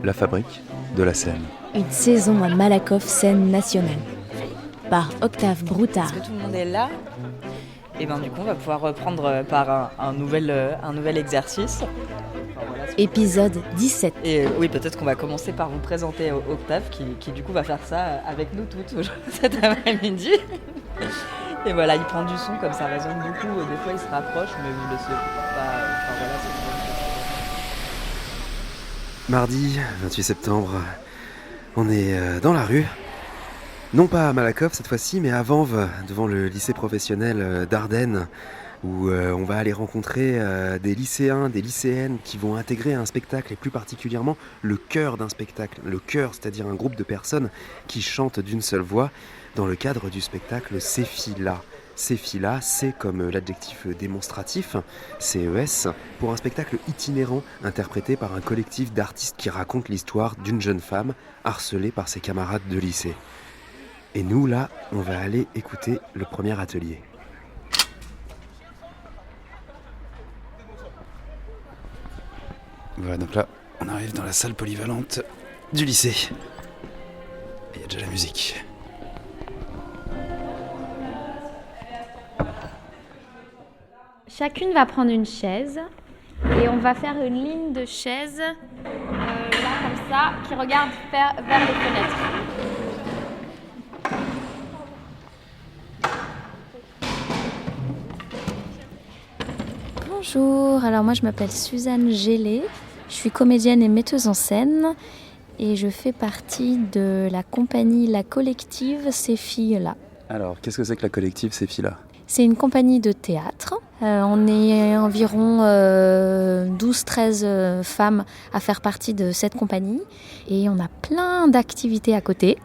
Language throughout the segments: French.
La fabrique de la Seine. Une saison à Malakoff, scène nationale. Par Octave Broutard. Est-ce que tout le monde est là ? Et bien du coup, on va pouvoir reprendre par un nouvel exercice. Épisode 17. Et oui, peut-être qu'on va commencer par vous présenter Octave, qui du coup va faire ça avec nous toutes cet après-midi. Et voilà, il prend du son, comme ça résonne beaucoup. Des fois, il se rapproche, mais vous ne le savez pas. Enfin voilà, c'est Mardi 28 septembre, on est dans la rue. Non pas à Malakoff cette fois-ci, mais à Vanves, devant le lycée professionnel d'Ardennes, où on va aller rencontrer des lycéens, des lycéennes qui vont intégrer un spectacle, et plus particulièrement le chœur d'un spectacle. Le chœur, c'est-à-dire un groupe de personnes qui chantent d'une seule voix dans le cadre du spectacle Céphila. Céphila, c'est comme l'adjectif démonstratif, CES, pour un spectacle itinérant interprété par un collectif d'artistes qui racontent l'histoire d'une jeune femme harcelée par ses camarades de lycée. Et nous, là, on va aller écouter le premier atelier. Voilà, donc là, on arrive dans la salle polyvalente du lycée. Et il y a déjà la musique. Chacune va prendre une chaise et on va faire une ligne de chaises, là comme ça, qui regarde vers les fenêtres. Bonjour, alors moi je m'appelle Suzanne Gélé, je suis comédienne et metteuse en scène et je fais partie de la compagnie La Collective Ces Filles-là. Alors, qu'est-ce que c'est que la collective Ces Filles-là ? C'est une compagnie de théâtre. On est environ 12-13 femmes à faire partie de cette compagnie. Et on a plein d'activités à côté,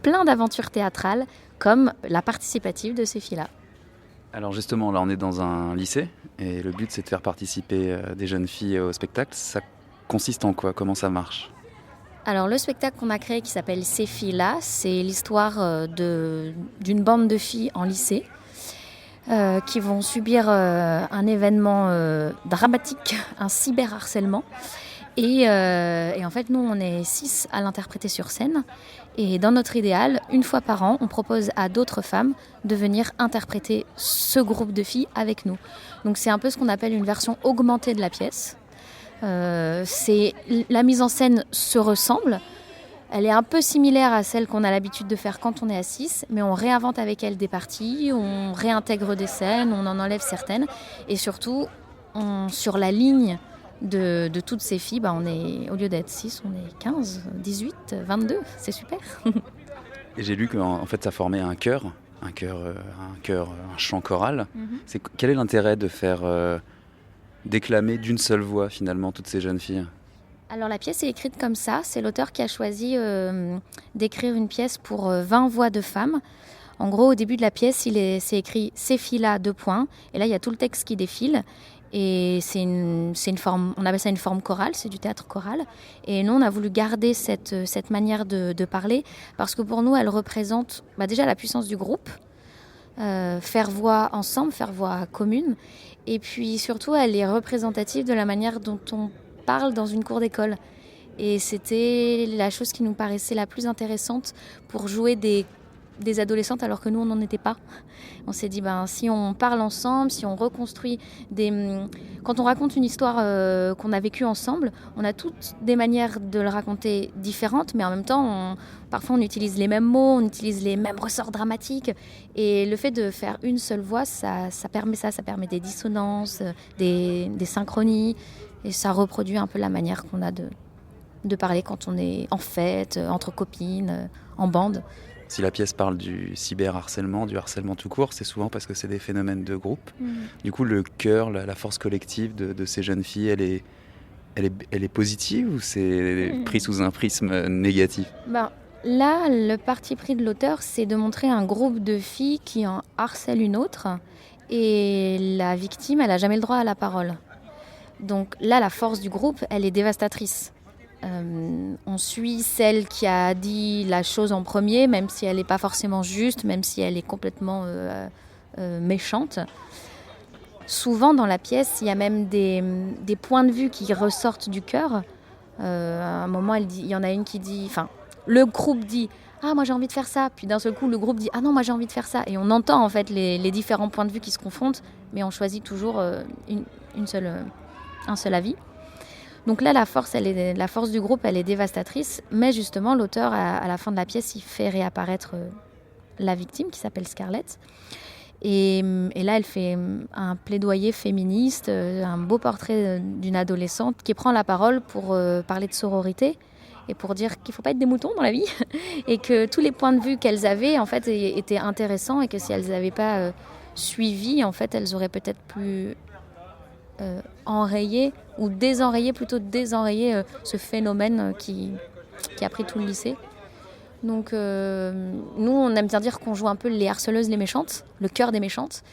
plein d'aventures théâtrales, comme la participative de ces filles-là. Alors justement, là on est dans un lycée, et le but c'est de faire participer des jeunes filles au spectacle. Ça consiste en quoi ? Comment ça marche ? Alors le spectacle qu'on a créé qui s'appelle Ces filles-là, c'est l'histoire d'une bande de filles en lycée. Qui vont subir un événement dramatique, un cyberharcèlement. Et en fait, nous, on est 6 à l'interpréter sur scène. Et dans notre idéal, une fois par an, on propose à d'autres femmes de venir interpréter ce groupe de filles avec nous. Donc c'est un peu ce qu'on appelle une version augmentée de la pièce. La mise en scène se ressemble. Elle est un peu similaire à celle qu'on a l'habitude de faire quand on est à 6, mais on réinvente avec elle des parties, on réintègre des scènes, on en enlève certaines. Et surtout, sur la ligne de toutes ces filles, on est, au lieu d'être 6, on est 15, 18, 22. C'est super. Et j'ai lu qu'en fait ça formait un chœur, un chant choral. Mm-hmm. Quel est l'intérêt de faire déclamer d'une seule voix finalement toutes ces jeunes filles ? Alors la pièce est écrite comme ça, c'est l'auteur qui a choisi d'écrire une pièce pour 20 voix de femmes. En gros, au début de la pièce, c'est écrit « Ces filles-là, : » et là il y a tout le texte qui défile. Et c'est une forme, on appelle ça une forme chorale, c'est du théâtre choral. Et nous, on a voulu garder cette manière de parler, parce que pour nous, elle représente déjà la puissance du groupe, faire voix ensemble, faire voix commune. Et puis surtout, elle est représentative de la manière dont on parle dans une cour d'école. Et c'était la chose qui nous paraissait la plus intéressante pour jouer des adolescentes alors que nous on n'en était pas. On s'est dit si on parle ensemble, si on reconstruit quand on raconte une histoire qu'on a vécue ensemble, on a toutes des manières de le raconter différentes, mais en même temps parfois on utilise les mêmes mots, on utilise les mêmes ressorts dramatiques, et le fait de faire une seule voix, ça permet des dissonances, des synchronies, et ça reproduit un peu la manière qu'on a de parler quand on est en fête, entre copines, en bande. Si la pièce parle du cyberharcèlement, du harcèlement tout court, c'est souvent parce que c'est des phénomènes de groupe. Du coup, le cœur, la force collective de ces jeunes filles, elle est positive ou c'est pris sous un prisme négatif ? Là, le parti pris de l'auteur, c'est de montrer un groupe de filles qui en harcèlent une autre, et la victime, elle n'a jamais le droit à la parole. Donc là, la force du groupe, elle est dévastatrice. On suit celle qui a dit la chose en premier, même si elle n'est pas forcément juste, même si elle est complètement méchante. souvent dans la pièce, il y a même des points de vue qui ressortent du chœur. À un moment, il y en a une qui dit, enfin, le groupe dit « Ah, moi j'ai envie de faire ça », puis d'un seul coup, le groupe dit « Ah non, moi j'ai envie de faire ça ». Et on entend en fait les différents points de vue qui se confrontent, mais on choisit toujours un seul avis. Donc là, la force du groupe, elle est dévastatrice, mais justement, l'auteur, à la fin de la pièce, il fait réapparaître la victime, qui s'appelle Scarlett. Et là, elle fait un plaidoyer féministe, un beau portrait d'une adolescente qui prend la parole pour parler de sororité et pour dire qu'il ne faut pas être des moutons dans la vie et que tous les points de vue qu'elles avaient, en fait, étaient intéressants et que si elles n'avaient pas suivi, en fait, elles auraient peut-être pu enrayer ou désenrayer ce phénomène qui a pris tout le lycée. Donc nous, on aime bien dire qu'on joue un peu les harceleuses, les méchantes, le cœur des méchantes.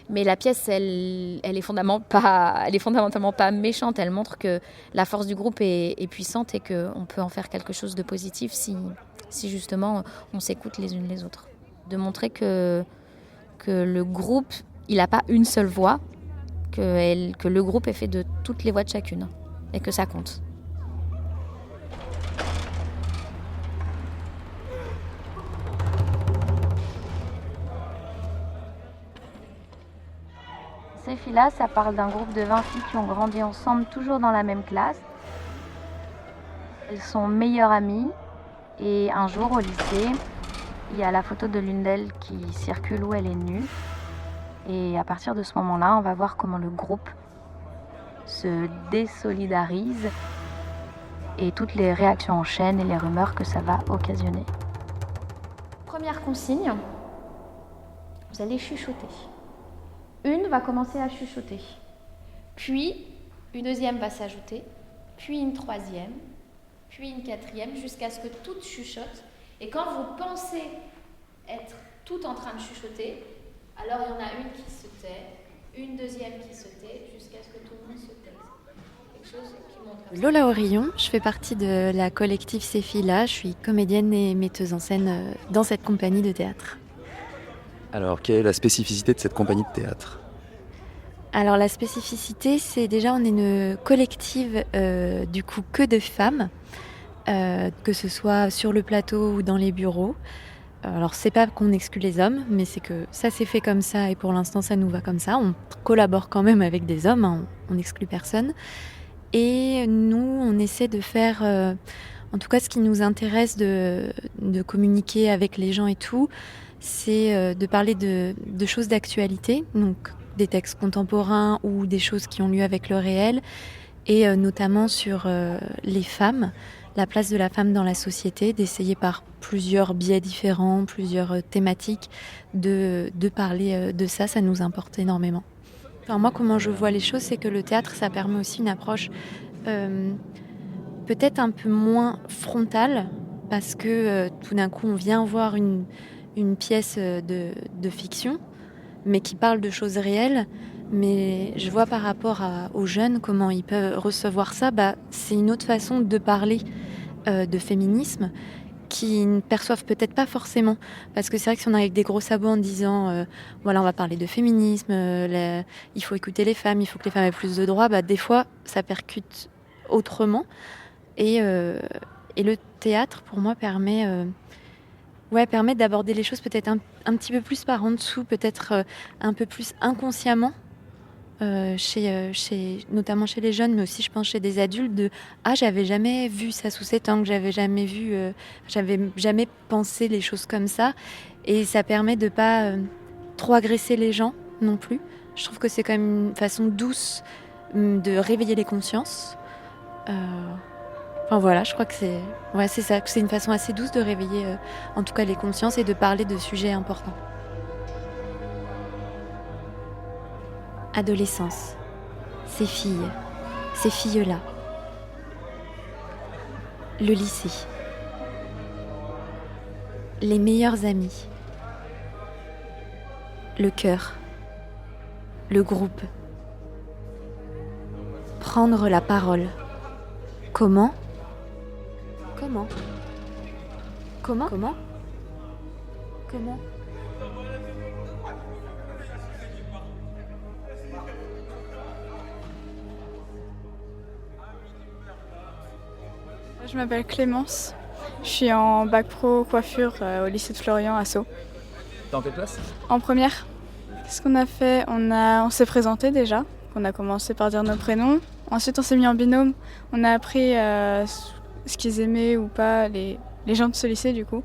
Mais la pièce, elle est fondamentalement pas méchante. Elle montre que la force du groupe est puissante et qu'on peut en faire quelque chose de positif si justement on s'écoute les unes les autres. De montrer que le groupe, il n'a pas une seule voix, que le groupe est fait de toutes les voix de chacune et que ça compte. Ces filles-là, ça parle d'un groupe de 20 filles qui ont grandi ensemble, toujours dans la même classe. Elles sont meilleures amies et un jour au lycée, il y a la photo de l'une d'elles qui circule où elle est nue. Et à partir de ce moment-là, on va voir comment le groupe se désolidarise et toutes les réactions en chaîne et les rumeurs que ça va occasionner. Première consigne, vous allez chuchoter. Une va commencer à chuchoter, puis une deuxième va s'ajouter, puis une troisième, puis une quatrième, jusqu'à ce que toutes chuchotent. Et quand vous pensez être toutes en train de chuchoter, alors il y en a une qui se tait, une deuxième qui se tait, jusqu'à ce que tout le monde se taise. Quelque chose qui montre... Lola Orillon, je fais partie de la collective Ces filles-là, je suis comédienne et metteuse en scène dans cette compagnie de théâtre. Alors, quelle est la spécificité de cette compagnie de théâtre ? Alors la spécificité, c'est déjà on est une collective du coup que de femmes, que ce soit sur le plateau ou dans les bureaux. Alors c'est pas qu'on exclut les hommes, mais c'est que ça s'est fait comme ça et pour l'instant ça nous va comme ça. On collabore quand même avec des hommes, hein, on n'exclut personne. Et nous, on essaie de faire, en tout cas ce qui nous intéresse de communiquer avec les gens et tout, c'est de parler de choses d'actualité, donc des textes contemporains ou des choses qui ont lieu avec le réel, et notamment sur les femmes, la place de la femme dans la société, d'essayer par plusieurs biais différents, plusieurs thématiques, de parler de ça, ça nous importe énormément. Alors moi, comment je vois les choses, c'est que le théâtre, ça permet aussi une approche peut-être un peu moins frontale, parce que tout d'un coup, on vient voir une pièce de fiction, mais qui parle de choses réelles. Mais je vois par rapport aux jeunes, comment ils peuvent recevoir ça, c'est une autre façon de parler de féminisme qui ne perçoivent peut-être pas forcément. Parce que c'est vrai que si on arrive avec des gros sabots en disant voilà, on va parler de féminisme, il faut écouter les femmes, il faut que les femmes aient plus de droits, des fois ça percute autrement. Et le théâtre, pour moi, permet d'aborder les choses peut-être un petit peu plus par en dessous, peut-être un peu plus inconsciemment, notamment chez les jeunes, mais aussi je pense chez des adultes, j'avais jamais vu ça sous cet angle, j'avais jamais pensé les choses comme ça, et ça permet de pas trop agresser les gens non plus. Je trouve que c'est quand même une façon douce de réveiller les consciences. Enfin voilà, je crois que c'est ça, que c'est une façon assez douce de réveiller en tout cas les consciences et de parler de sujets importants. Adolescence, ces filles-là, le lycée, les meilleurs amis, le cœur, le groupe, prendre la parole. Comment ? Je m'appelle Clémence, je suis en bac pro coiffure au lycée de Florian à Sceaux. Dans quelle classe? En première. Qu'est-ce qu'on a fait? On s'est présenté déjà, on a commencé par dire nos prénoms. Ensuite on s'est mis en binôme, on a appris ce qu'ils aimaient ou pas, les gens de ce lycée du coup.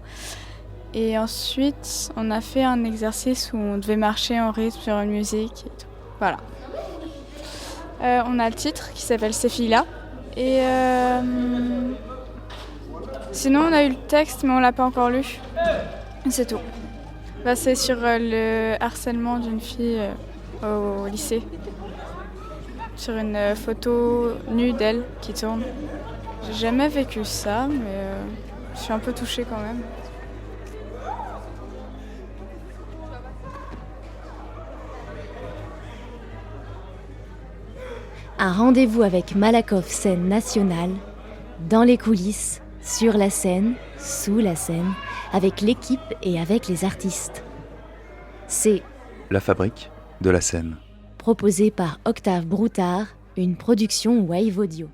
Et ensuite on a fait un exercice où on devait marcher en rythme sur une musique et tout. Voilà. On a le titre qui s'appelle Ces filles-là. Et sinon on a eu le texte mais on l'a pas encore lu. C'est tout. C'est sur le harcèlement d'une fille au lycée. Sur une photo nue d'elle qui tourne. J'ai jamais vécu ça mais je suis un peu touchée quand même. Un rendez-vous avec Malakoff scène nationale, dans les coulisses, sur la scène, sous la scène, avec l'équipe et avec les artistes. C'est La fabrique de la scène. proposé par Octave Broutard, une production Wave Audio.